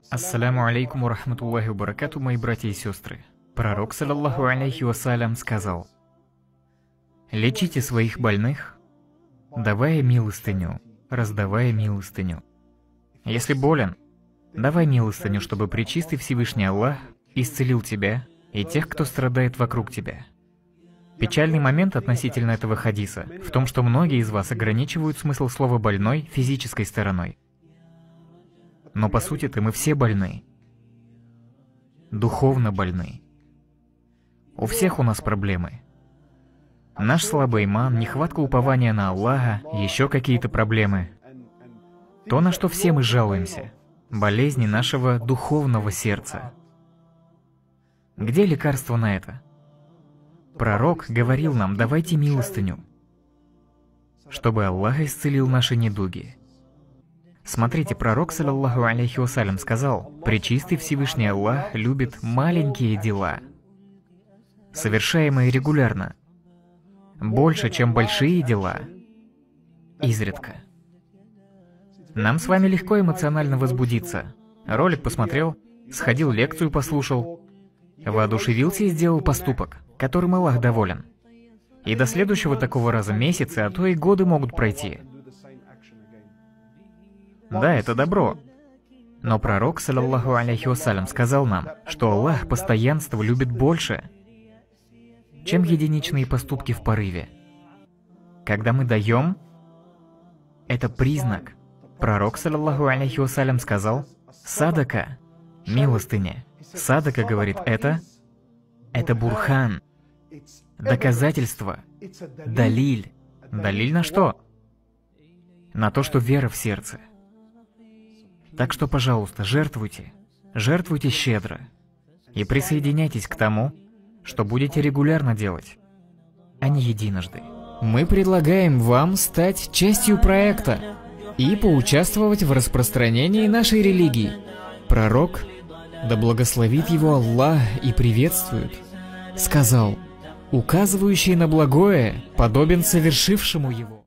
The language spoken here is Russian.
Ассаляму алейкум ва рахматуллахи ва баракату, мои братья и сестры. Пророк, саллаллаху алейхи вассалям, сказал: «Лечите своих больных, давая милостыню, раздавая милостыню. Если болен, давай милостыню, чтобы пречистый Всевышний Аллах исцелил тебя и тех, кто страдает вокруг тебя». Печальный момент относительно этого хадиса в том, что многие из вас ограничивают смысл слова «больной» физической стороной. Но по сути-то мы все больны. Духовно больны. У всех у нас проблемы. Наш слабый иман, нехватка упования на Аллаха, еще какие-то проблемы. То, на что все мы жалуемся. Болезни нашего духовного сердца. Где лекарство на это? Пророк говорил нам: давайте милостыню, чтобы Аллах исцелил наши недуги. Смотрите, пророк, саллаллаху алейхи вассалям, сказал: «Пречистый Всевышний Аллах любит маленькие дела, совершаемые регулярно, больше, чем большие дела, изредка». Нам с вами легко эмоционально возбудиться. Ролик посмотрел, сходил, лекцию послушал, воодушевился и сделал поступок, которым Аллах доволен. И до следующего такого раза месяцы, а то и годы могут пройти. Да, это добро. Но пророк, саллаллаху алейхи вассалям, сказал нам, что Аллах постоянство любит больше, чем единичные поступки в порыве. Когда мы даем, это признак. Пророк, саллаллаху алейхи вассалям, сказал: садака, милостыня. Садака, говорит, это бурхан, доказательство, далиль. Далиль на что? На то, что вера в сердце. Так что, пожалуйста, жертвуйте, жертвуйте щедро. И присоединяйтесь к тому, что будете регулярно делать, а не единожды. Мы предлагаем вам стать частью проекта и поучаствовать в распространении нашей религии. Пророк, да благословит его Аллах и приветствует, сказал: указывающий на благое подобен совершившему его.